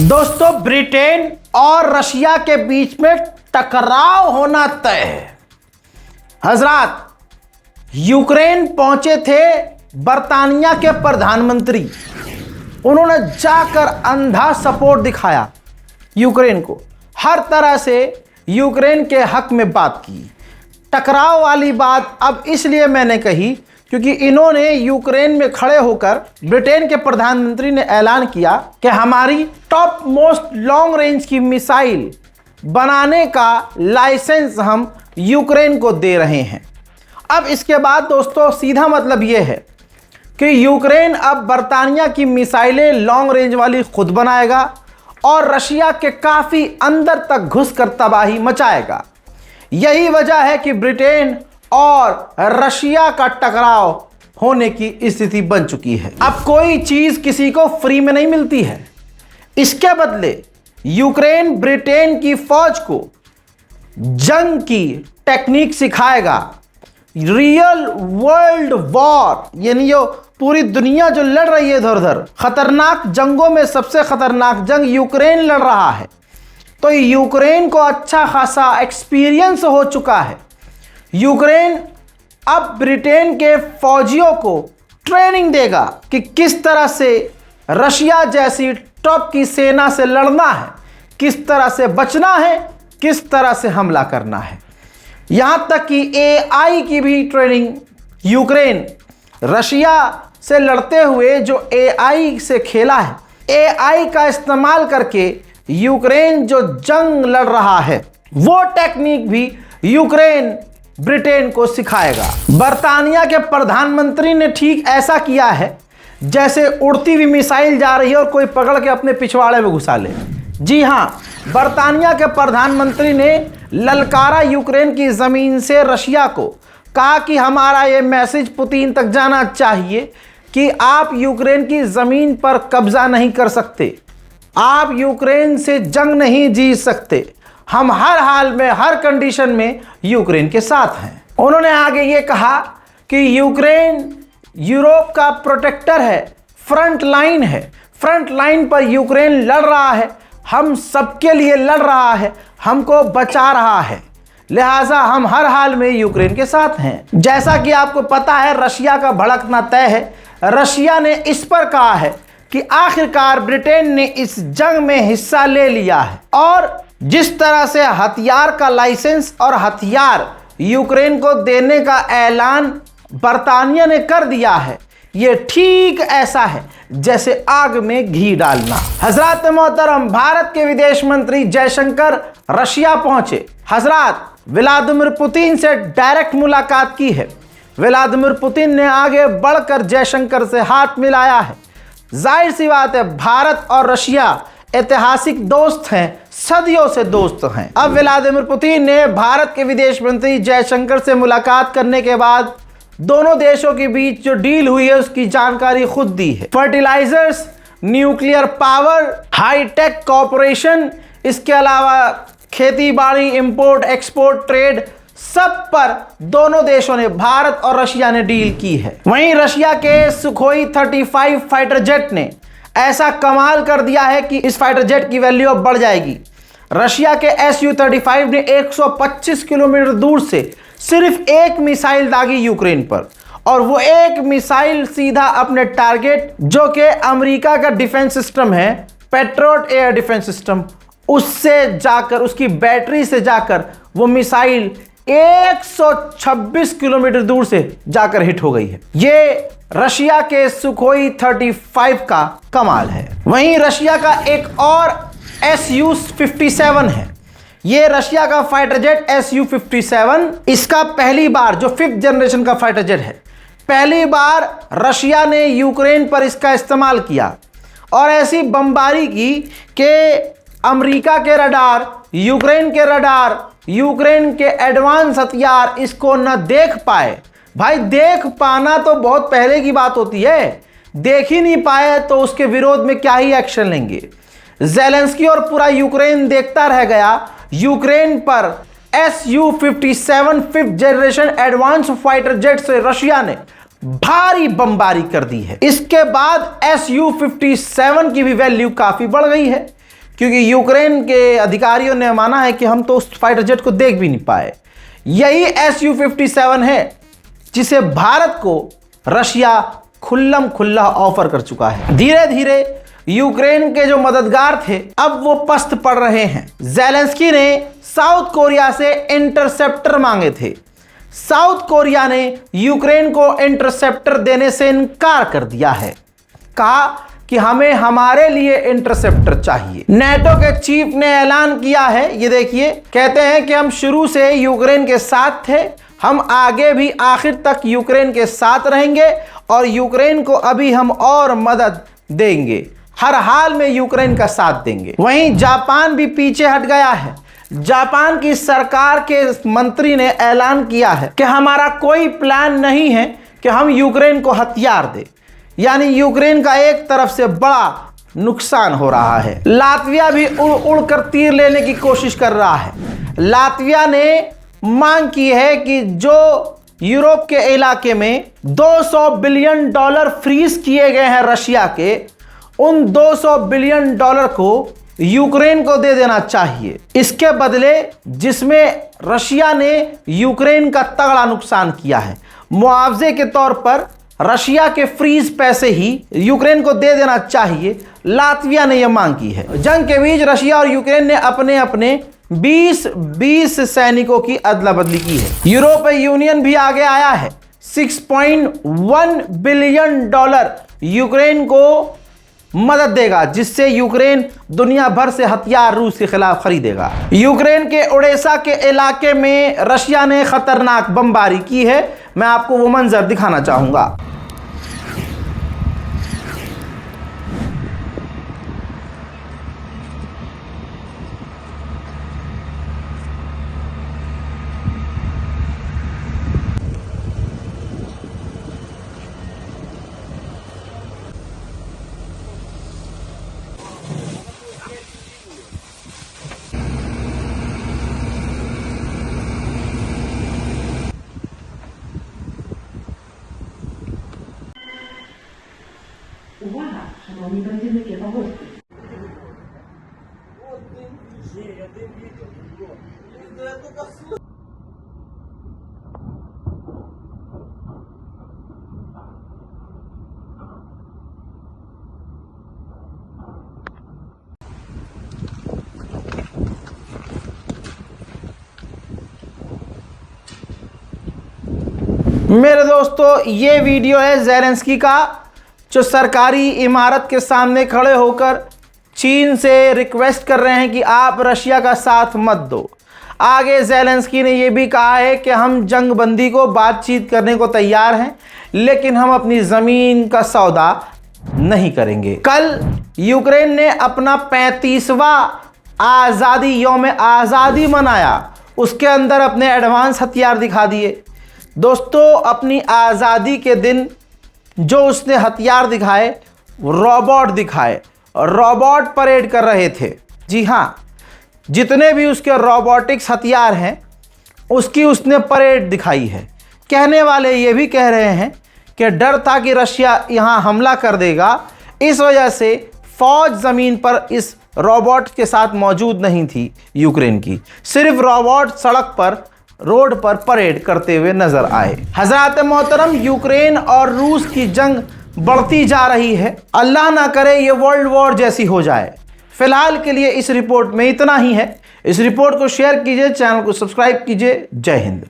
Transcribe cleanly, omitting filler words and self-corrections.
दोस्तों, ब्रिटेन और रशिया के बीच में टकराव होना तय है। हजरात, यूक्रेन पहुंचे थे बर्तानिया के प्रधानमंत्री। उन्होंने जाकर अंधा सपोर्ट दिखाया यूक्रेन को, हर तरह से यूक्रेन के हक में बात की। टकराव वाली बात अब इसलिए मैंने कही क्योंकि इन्होंने यूक्रेन में खड़े होकर ब्रिटेन के प्रधानमंत्री ने ऐलान किया कि हमारी टॉप मोस्ट लॉन्ग रेंज की मिसाइल बनाने का लाइसेंस हम यूक्रेन को दे रहे हैं। अब इसके बाद दोस्तों सीधा मतलब यह है कि यूक्रेन अब बर्तानिया की मिसाइलें लॉन्ग रेंज वाली खुद बनाएगा और रशिया के काफ़ी अंदर तक घुसकर तबाही मचाएगा। यही वजह है कि ब्रिटेन और रशिया का टकराव होने की स्थिति बन चुकी है। अब कोई चीज़ किसी को फ्री में नहीं मिलती है। इसके बदले यूक्रेन ब्रिटेन की फौज को जंग की टेक्निक सिखाएगा। रियल वर्ल्ड वॉर, यानी जो पूरी दुनिया जो लड़ रही है इधर उधर, खतरनाक जंगों में सबसे खतरनाक जंग यूक्रेन लड़ रहा है। तो यूक्रेन को अच्छा खासा एक्सपीरियंस हो चुका है। यूक्रेन अब ब्रिटेन के फौजियों को ट्रेनिंग देगा कि किस तरह से रशिया जैसी टॉप की सेना से लड़ना है, किस तरह से बचना है, किस तरह से हमला करना है। यहाँ तक कि AI की भी ट्रेनिंग यूक्रेन रशिया से लड़ते हुए जो AI से खेला है, AI का इस्तेमाल करके यूक्रेन जो जंग लड़ रहा है वो टेक्निक भी यूक्रेन ब्रिटेन को सिखाएगा। बर्तानिया के प्रधानमंत्री ने ठीक ऐसा किया है जैसे उड़ती हुई मिसाइल जा रही है और कोई पकड़ के अपने पिछवाड़े में घुसा ले। जी हाँ, बर्तानिया के प्रधानमंत्री ने ललकारा यूक्रेन की ज़मीन से रशिया को, कहा कि हमारा ये मैसेज पुतिन तक जाना चाहिए कि आप यूक्रेन की ज़मीन पर कब्जा नहीं कर सकते, आप यूक्रेन से जंग नहीं जीत सकते, हम हर हाल में हर कंडीशन में यूक्रेन के साथ हैं। उन्होंने आगे ये कहा कि यूक्रेन यूरोप का प्रोटेक्टर है, फ्रंट लाइन है, फ्रंट लाइन पर यूक्रेन लड़ रहा है, हम सबके लिए लड़ रहा है, हमको बचा रहा है, लिहाजा हम हर हाल में यूक्रेन के साथ हैं। जैसा कि आपको पता है रशिया का भड़कना तय है। रशिया ने इस पर कहा है कि आखिरकार ब्रिटेन ने इस जंग में हिस्सा ले लिया है और जिस तरह से हथियार का लाइसेंस और हथियार यूक्रेन को देने का ऐलान बर्तानिया ने कर दिया है, ये ठीक ऐसा है जैसे आग में घी डालना। हजरात मोहतरम, भारत के विदेश मंत्री जयशंकर रशिया पहुंचे। हजरात, व्लादिमीर पुतिन से डायरेक्ट मुलाकात की है। व्लादिमीर पुतिन ने आगे बढ़कर जयशंकर से हाथ मिलाया है। जाहिर सी बात है, भारत और रशिया ऐतिहासिक दोस्त हैं, सदियों से दोस्त हैं। अब व्लादिमीर पुतिन ने भारत के विदेश मंत्री जयशंकर से मुलाकात करने के बाद दोनों देशों के बीच जो डील हुई है उसकी जानकारी खुद दी है। Fertilisers, nuclear power, high tech corporation, इसके अलावा खेती बाड़ी, इंपोर्ट एक्सपोर्ट, ट्रेड, सब पर दोनों देशों ने, भारत और रशिया ने डील की है। वहीं रशिया के सुखोई 35 फाइटर जेट ने ऐसा कमाल कर दिया है कि इस फाइटर जेट की वैल्यू अब बढ़ जाएगी। रशिया के Su-35 ने 125 किलोमीटर दूर से सिर्फ एक मिसाइल दागी यूक्रेन पर, और वो एक मिसाइल सीधा अपने टारगेट जो कि अमेरिका का डिफेंस सिस्टम है, पेट्रियट एयर डिफेंस सिस्टम, उससे जाकर, उसकी बैटरी से जाकर वो मिसाइल 126 किलोमीटर दूर से जाकर हिट हो गई है। ये रशिया के सुखोई 35 का कमाल है। वहीं रशिया का एक और Su-57 है। ये रशिया का फाइटर जेट Su-57, इसका पहली बार, जो 5th जनरेशन का फाइटर जेट है, पहली बार रशिया ने यूक्रेन पर इसका इस्तेमाल किया और ऐसी बमबारी की कि अमेरिका के रडार, यूक्रेन के रडार, यूक्रेन के एडवांस हथियार इसको न देख पाए। भाई, देख पाना तो बहुत पहले की बात होती है, देख ही नहीं पाए तो उसके विरोध में क्या ही एक्शन लेंगे। ज़ेलेंस्की और पूरा यूक्रेन देखता रह गया। यूक्रेन पर Su-57 5th generation advance fighter jet से रशिया ने भारी बमबारी कर दी है। इसके बाद Su-57 की भी वैल्यू काफी बढ़ गई है। क्योंकि यूक्रेन के अधिकारियों ने माना है कि हम तो उस फाइटर जेट को देख भी नहीं पाए। यही Su-57 है जिसे भारत को रशिया खुल्लम खुल्ला ऑफर कर चुका है। धीरे धीरे यूक्रेन के जो मददगार थे अब वो पस्त पड़ रहे हैं। ज़ेलेंस्की ने साउथ कोरिया से इंटरसेप्टर मांगे थे। साउथ कोरिया ने यूक्रेन को इंटरसेप्टर देने से इनकार कर दिया है, कहा कि हमें हमारे लिए इंटरसेप्टर चाहिए। नेटो के चीफ ने ऐलान किया है, ये देखिए, कहते हैं कि हम शुरू से यूक्रेन के साथ थे, हम आगे भी आखिर तक यूक्रेन के साथ रहेंगे और यूक्रेन को अभी हम और मदद देंगे, हर हाल में यूक्रेन का साथ देंगे। वहीं जापान भी पीछे हट गया है। जापान की सरकार के मंत्री ने ऐलान किया है कि हमारा कोई प्लान नहीं है कि हम यूक्रेन को हथियार दें, यानी यूक्रेन का एक तरफ से बड़ा नुकसान हो रहा है। लातविया भी उड़कर तीर लेने की कोशिश कर रहा है। लातविया ने मांग की है कि जो यूरोप के इलाके में $200 बिलियन फ्रीज किए गए हैं रशिया के, उन $200 बिलियन को यूक्रेन को दे देना चाहिए। इसके बदले जिसमें रशिया ने यूक्रेन का तगड़ा नुकसान किया है, मुआवजे के तौर पर रशिया के फ्रीज पैसे ही यूक्रेन को दे देना चाहिए। लातविया ने यह मांग की है। जंग के बीच रशिया और यूक्रेन ने अपने अपने 20 सैनिकों की अदला बदली की है। यूरोपीय यूनियन भी आगे आया है। $6.1 बिलियन यूक्रेन को मदद देगा, जिससे यूक्रेन दुनिया भर से हथियार रूस के खिलाफ खरीदेगा। यूक्रेन के ओडेसा के इलाके में रशिया ने खतरनाक बमबारी की है। मैं आपको वो मंजर दिखाना चाहूंगा। Uwaga, szanowni, będziemy kierować. मेरे दोस्तों, ये वीडियो है ज़ेलेंस्की का, जो सरकारी इमारत के सामने खड़े होकर चीन से रिक्वेस्ट कर रहे हैं कि आप रशिया का साथ मत दो। आगे ज़ेलेंस्की ने यह भी कहा है कि हम जंगबंदी को बातचीत करने को तैयार हैं, लेकिन हम अपनी ज़मीन का सौदा नहीं करेंगे। कल यूक्रेन ने अपना 35वां आज़ादी यौम आज़ादी मनाया। उसके अंदर अपने एडवांस हथियार दिखा दिए। दोस्तों, अपनी आज़ादी के दिन जो उसने हथियार दिखाए, रोबोट दिखाए, रोबोट परेड कर रहे थे। जी हाँ, जितने भी उसके रोबोटिक्स हथियार हैं उसकी उसने परेड दिखाई है। कहने वाले ये भी कह रहे हैं कि डर था कि रशिया यहाँ हमला कर देगा, इस वजह से फौज ज़मीन पर इस रोबोट के साथ मौजूद नहीं थी यूक्रेन की। सिर्फ रोबोट सड़क पर, रोड पर परेड करते हुए नजर आए। हजरात मोहतरम, यूक्रेन और रूस की जंग बढ़ती जा रही है। अल्लाह ना करे ये वर्ल्ड वॉर जैसी हो जाए। फिलहाल के लिए इस रिपोर्ट में इतना ही है। इस रिपोर्ट को शेयर कीजिए, चैनल को सब्सक्राइब कीजिए। जय हिंद।